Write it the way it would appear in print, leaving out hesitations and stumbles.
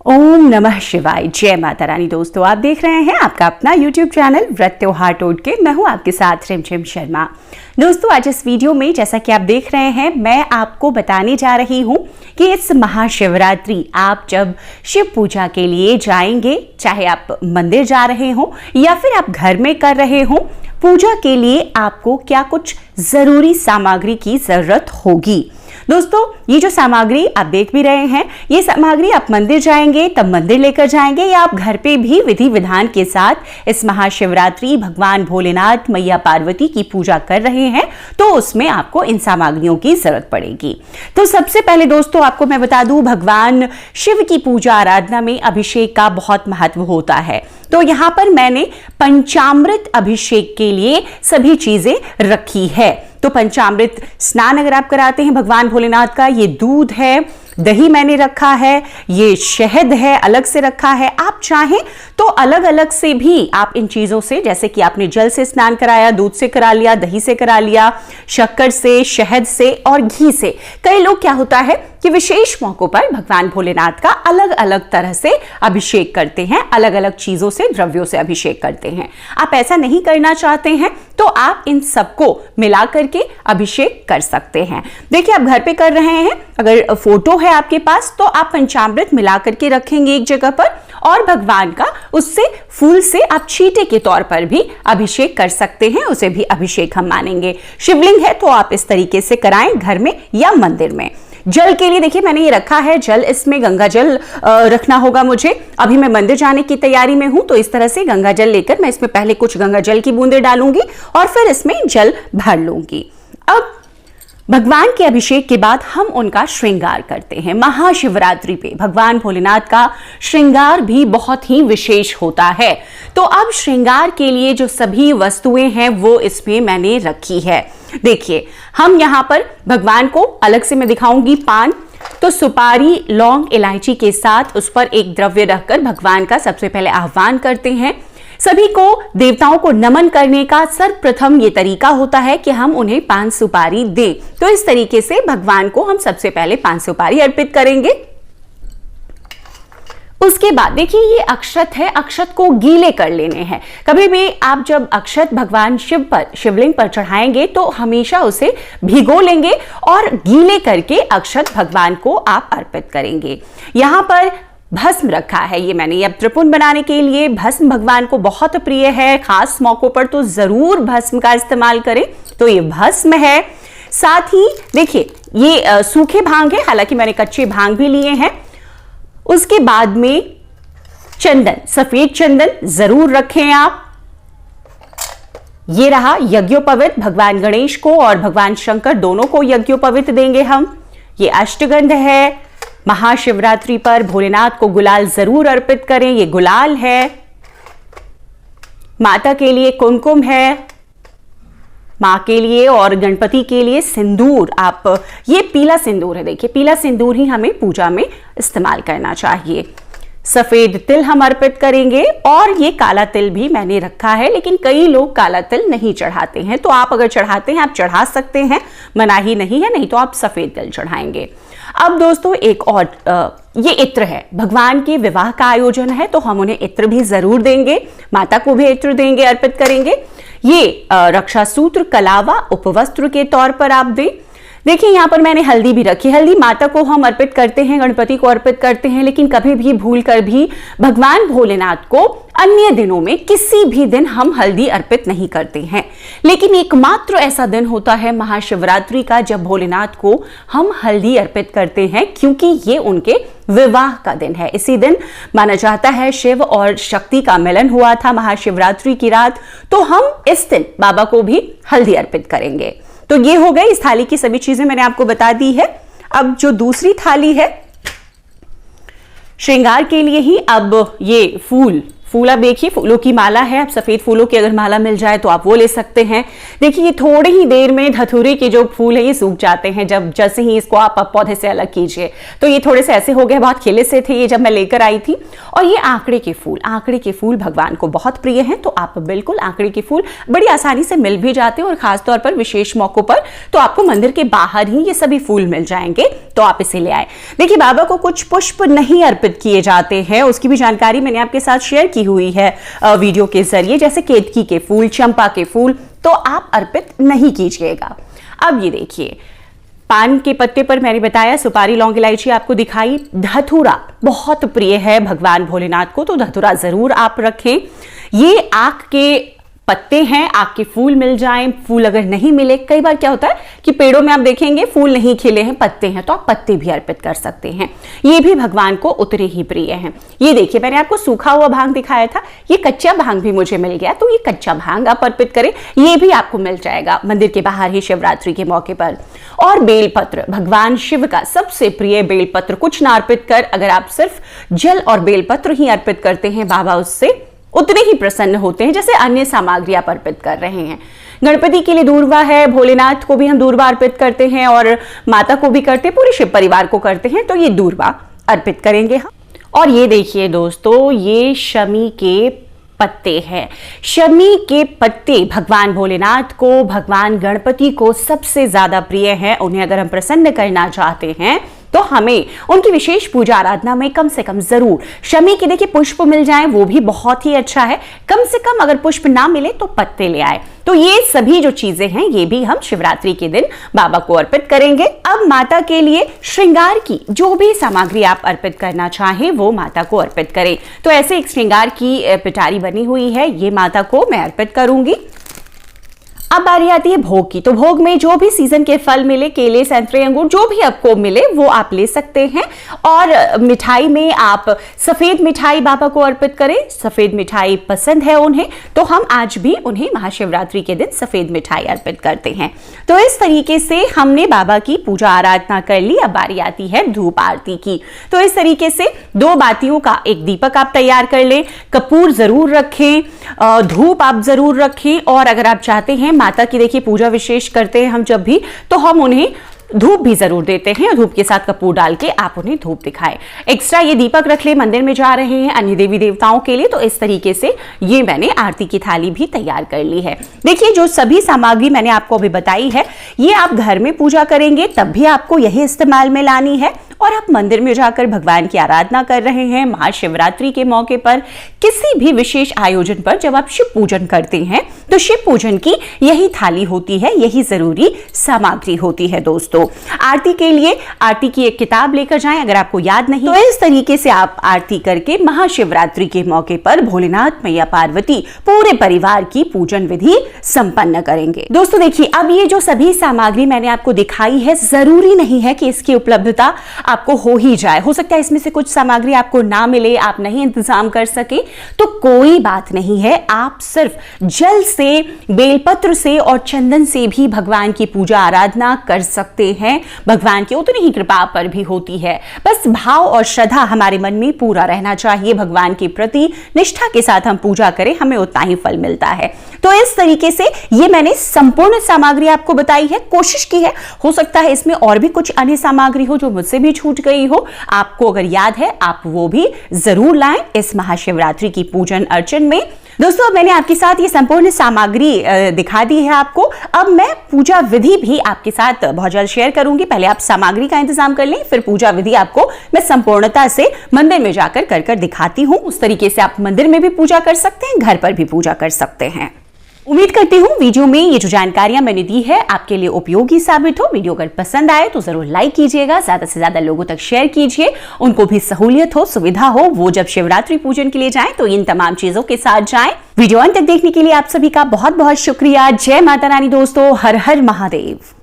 ओम नमः शिवाय। जय माता रानी। दोस्तों, आप देख रहे हैं आपका अपना YouTube चैनल व्रत त्योहार टोटके। मैं हूं आपके साथ रिमझिम शर्मा। दोस्तों, आज इस वीडियो में जैसा कि आप देख रहे हैं, मैं आपको बताने जा रही हूं कि इस महाशिवरात्रि आप जब शिव पूजा के लिए जाएंगे, चाहे आप मंदिर जा रहे हो या फिर आप घर में कर रहे हो, पूजा के लिए आपको क्या कुछ जरूरी सामग्री की जरूरत होगी। दोस्तों, ये जो सामग्री आप देख भी रहे हैं, ये सामग्री आप मंदिर जाएंगे तब मंदिर लेकर जाएंगे या आप घर पे भी विधि विधान के साथ इस महाशिवरात्रि भगवान भोलेनाथ मैया पार्वती की पूजा कर रहे हैं तो उसमें आपको इन सामग्रियों की जरूरत पड़ेगी। तो सबसे पहले दोस्तों, आपको मैं बता दूं, भगवान शिव की पूजा आराधना में अभिषेक का बहुत महत्व होता है। तो यहाँ पर मैंने पंचामृत अभिषेक के लिए सभी चीजें रखी है। तो पंचामृत स्नान अगर आप कराते हैं भगवान भोलेनाथ का, ये दूध है, दही मैंने रखा है, ये शहद है अलग से रखा है। आप चाहें तो अलग अलग से भी आप इन चीजों से, जैसे कि आपने जल से स्नान कराया, दूध से करा लिया, दही से करा लिया, शक्कर से, शहद से और घी से। कई लोग क्या होता है कि विशेष मौकों पर भगवान भोलेनाथ का अलग अलग तरह से अभिषेक करते हैं, अलग अलग चीजों से, द्रव्यों से अभिषेक करते हैं। आप ऐसा नहीं करना चाहते हैं तो आप इन सबको मिला करके अभिषेक कर सकते हैं। देखिए, आप घर पे कर रहे हैं, अगर फोटो है आपके पास तो आप पंचामृत मिला करके रखेंगे एक जगह पर और भगवान का उससे फूल से आप छींटे के तौर पर भी अभिषेक कर सकते हैं, उसे भी अभिषेक हम मानेंगे। शिवलिंग है तो आप इस तरीके से कराएं घर में या मंदिर में। जल के लिए देखिए मैंने ये रखा है जल, इसमें गंगा जल रखना होगा मुझे। अभी मैं मंदिर जाने की तैयारी में हूं तो इस तरह से गंगा जल लेकर मैं इसमें पहले कुछ गंगा जल की बूंदें डालूंगी और फिर इसमें जल भर लूंगी। अब भगवान के अभिषेक के बाद हम उनका श्रृंगार करते हैं। महाशिवरात्रि पे भगवान भोलेनाथ का श्रृंगार भी बहुत ही विशेष होता है। तो अब श्रृंगार के लिए जो सभी वस्तुएं हैं वो इसमें मैंने रखी है। देखिए, हम यहां पर भगवान को अलग से मैं दिखाऊंगी पान। तो सुपारी, लौंग, इलायची के साथ उस पर एक द्रव्य रखकर भगवान का सबसे पहले आह्वान करते हैं। सभी को, देवताओं को नमन करने का सर्वप्रथम ये तरीका होता है कि हम उन्हें पान सुपारी दें। तो इस तरीके से भगवान को हम सबसे पहले पान सुपारी अर्पित करेंगे। उसके बाद देखिए, ये अक्षत है, अक्षत को गीले कर लेने हैं। कभी भी आप जब अक्षत भगवान शिव पर, शिवलिंग पर चढ़ाएंगे तो हमेशा उसे भिगो लेंगे और गीले करके अक्षत भगवान को आप अर्पित करेंगे। यहां पर भस्म रखा है, ये मैंने अब त्रिपुंड बनाने के लिए। भस्म भगवान को बहुत प्रिय है, खास मौकों पर तो जरूर भस्म का इस्तेमाल करें। तो ये भस्म है। साथ ही देखिए, ये सूखे भांग है, हालांकि मैंने कच्चे भांग भी लिए हैं। उसके बाद में चंदन, सफेद चंदन जरूर रखें आप। ये रहा यज्ञोपवीत, भगवान गणेश को और भगवान शंकर दोनों को यज्ञोपवीत देंगे हम। ये अष्टगंध है। महाशिवरात्रि पर भोलेनाथ को गुलाल जरूर अर्पित करें, ये गुलाल है। माता के लिए कुमकुम है, मां के लिए और गणपति के लिए सिंदूर। आप, ये पीला सिंदूर है, देखिए पीला सिंदूर ही हमें पूजा में इस्तेमाल करना चाहिए। सफेद तिल हम अर्पित करेंगे और ये काला तिल भी मैंने रखा है, लेकिन कई लोग काला तिल नहीं चढ़ाते हैं। तो आप अगर चढ़ाते हैं, आप चढ़ा सकते हैं, मनाही नहीं है, नहीं तो आप सफेद तिल चढ़ाएंगे। अब दोस्तों, एक और ये इत्र है, भगवान के विवाह का आयोजन है तो हम उन्हें इत्र भी जरूर देंगे, माता को भी इत्र देंगे, अर्पित करेंगे। ये रक्षा सूत्र, कलावा, उपवस्त्र के तौर पर आप दें। देखिए, यहां पर मैंने हल्दी भी रखी। हल्दी माता को हम अर्पित करते हैं, गणपति को अर्पित करते हैं, लेकिन कभी भी भूल कर भी भगवान भोलेनाथ को अन्य दिनों में किसी भी दिन हम हल्दी अर्पित नहीं करते हैं। लेकिन एकमात्र ऐसा दिन होता है महाशिवरात्रि का जब भोलेनाथ को हम हल्दी अर्पित करते हैं, क्योंकि ये उनके विवाह का दिन है। इसी दिन माना जाता है शिव और शक्ति का मिलन हुआ था महाशिवरात्रि की रात। तो हम इस दिन बाबा को भी हल्दी अर्पित करेंगे। तो ये हो गई, इस थाली की सभी चीजें मैंने आपको बता दी है। अब जो दूसरी थाली है श्रृंगार के लिए ही, अब ये फूल आप देखिए, फूलों की माला है। आप सफेद फूलों की अगर माला मिल जाए तो आप वो ले सकते हैं। देखिए ये थोड़ी ही देर में धतूरे के जो फूल है ये सूख जाते हैं, जब जैसे ही इसको आप पौधे से अलग कीजिए। तो ये थोड़े से ऐसे हो गए, बहुत खिले से थे ये जब मैं लेकर आई थी। और ये आंकड़े के फूल भगवान को बहुत प्रिय हैं, तो आप बिल्कुल आंकड़े के फूल बड़ी आसानी से मिल भी जाते हैं, और खासतौर पर विशेष मौकों पर तो आपको मंदिर के बाहर ही ये सभी फूल मिल जाएंगे, तो आप इसे ले आए। देखिए बाबा को कुछ पुष्प नहीं अर्पित किए जाते हैं, उसकी भी जानकारी मैंने आपके साथ शेयर की हुई है वीडियो के जरिए, जैसे केतकी के फूल, चंपा के फूल तो आप अर्पित नहीं कीजिएगा। अब ये देखिए, पान के पत्ते पर मैंने बताया, सुपारी, लौंग, इलायची आपको दिखाई। धतूरा बहुत प्रिय है भगवान भोलेनाथ को, तो धतूरा जरूर आप रखें। ये आक के पत्ते हैं, आक के फूल मिल जाएं। फूल अगर नहीं मिले, कई बार क्या होता है कि पेड़ों में आप देखेंगे फूल नहीं खिले हैं, पत्ते हैं, तो आप पत्ते भी अर्पित कर सकते हैं। ये भी भगवान को उतने ही प्रिय हैं। ये देखिए, मैंने आपको सूखा हुआ भांग दिखाया था, ये कच्चा भांग भी मुझे मिल गया, तो ये कच्चा भांग आप अर्पित करें, ये भी आपको मिल जाएगा मंदिर के बाहर ही शिवरात्रि के मौके पर। और बेलपत्र, भगवान शिव का सबसे प्रिय बेलपत्र, कुछ ना अर्पित कर अगर आप सिर्फ जल और बेलपत्र ही अर्पित करते हैं, बाबा उससे उतने ही प्रसन्न होते हैं जैसे अन्य सामग्री आप अर्पित कर रहे हैं। गणपति के लिए दूर्वा है, भोलेनाथ को भी हम दूर्वा अर्पित करते हैं, और माता को भी करते हैं, पूरे शिव परिवार को करते हैं, तो ये दूर्वा अर्पित करेंगे हम। और ये देखिए दोस्तों, ये शमी के पत्ते हैं। शमी के पत्ते भगवान भोलेनाथ को, भगवान गणपति को सबसे ज्यादा प्रिय है। उन्हें अगर हम प्रसन्न करना चाहते हैं तो हमें उनकी विशेष पूजा आराधना में कम से कम जरूर शमी के देखिए पुष्प मिल जाएं, वो भी बहुत ही अच्छा है। कम से कम अगर पुष्प ना मिले तो पत्ते ले आए। तो ये सभी जो चीजें हैं ये भी हम शिवरात्रि के दिन बाबा को अर्पित करेंगे। अब माता के लिए श्रृंगार की जो भी सामग्री आप अर्पित करना चाहें वो माता को अर्पित करें। तो ऐसे एक श्रृंगार की पिटारी बनी हुई है, ये माता को मैं अर्पित करूंगी। अब बारी आती है भोग की। तो भोग में जो भी सीजन के फल मिले, केले, संतरे, अंगूर, जो भी आपको मिले वो आप ले सकते हैं। और मिठाई में आप सफेद मिठाई बाबा को अर्पित करें। सफेद मिठाई पसंद है उन्हें, तो हम आज भी उन्हें महाशिवरात्रि के दिन सफेद मिठाई अर्पित करते हैं। तो इस तरीके से हमने बाबा की पूजा आराधना कर ली। अब बारी आती है धूप आरती की। तो इस तरीके से 2 बातियों का एक दीपक आप तैयार कर लें, कपूर जरूर रखें, धूप आप जरूर रखें। और अगर आप चाहते हैं माता की देखिए पूजा विशेष करते हैं हम जब भी, तो हम उन्हें धूप भी जरूर देते हैं। धूप के साथ कपूर डाल के आप उन्हें धूप दिखाएं। एक्स्ट्रा ये दीपक रख ले, मंदिर में जा रहे हैं अन्य देवी देवताओं के लिए, तो इस तरीके से ये मैंने आरती की थाली भी तैयार कर ली है। देखिए जो सभी सामग्री मैंने आपको अभी बताई है, ये आप घर में पूजा करेंगे तब भी आपको यही इस्तेमाल में लानी है। और आप मंदिर में जाकर भगवान की आराधना कर रहे हैं महाशिवरात्रि के मौके पर, किसी भी विशेष आयोजन पर जब आप शिव पूजन करते हैं तो शिव पूजन की यही थाली होती है, यही जरूरी सामग्री होती है। दोस्तों आरती के लिए आरती की एक किताब लेकर जाएं, अगर आपको याद नहीं तो इस तरीके से आप आरती करके महाशिवरात्रि के मौके पर भोलेनाथ मैया पार्वती पूरे परिवार की पूजन विधि संपन्न करेंगे। दोस्तों देखिए, अब ये जो सभी सामग्री मैंने आपको दिखाई है, जरूरी नहीं है कि इसकी उपलब्धता आपको हो ही जाए। हो सकता है इसमें से कुछ सामग्री आपको ना मिले, आप नहीं इंतजाम कर सके, तो कोई बात नहीं है। आप सिर्फ जल से, बेलपत्र से और चंदन से भी भगवान की पूजा आराधना कर सकते हैं। भगवान की उतनी ही कृपा पर भी होती है। बस भाव और श्रद्धा हमारे मन में पूरा रहना चाहिए। भगवान के प्रति निष्ठा के साथ हम पूजा करें, हमें उतना ही फल मिलता है। तो इस तरीके से ये मैंने संपूर्ण सामग्री आपको बताई है, कोशिश की है। हो सकता है इसमें और भी कुछ अन्य सामग्री हो जो मुझसे भी छूट गई हो, आपको अगर याद है आप वो भी जरूर लाएं इस महाशिवरात्रि की पूजन अर्चन में। दोस्तों मैंने आपके साथ ये संपूर्ण सामग्री दिखा दी है आपको। अब मैं पूजा विधि भी आपके साथ बहुत जल्द शेयर करूंगी। पहले आप सामग्री का इंतजाम कर लें, फिर पूजा विधि आपको मैं संपूर्णता से मंदिर में जाकर कर दिखाती हूँ। उस तरीके से आप मंदिर में भी पूजा कर सकते हैं, घर पर भी पूजा कर सकते हैं। उम्मीद करती हूँ वीडियो में ये जो जानकारियां मैंने दी है आपके लिए उपयोगी साबित हो। वीडियो अगर पसंद आए तो जरूर लाइक कीजिएगा, ज्यादा से ज्यादा लोगों तक शेयर कीजिए, उनको भी सहूलियत हो, सुविधा हो, वो जब शिवरात्रि पूजन के लिए जाएं तो इन तमाम चीजों के साथ जाएं। वीडियो अंत तक देखने के लिए आप सभी का बहुत बहुत शुक्रिया। जय माता रानी दोस्तों, हर हर महादेव।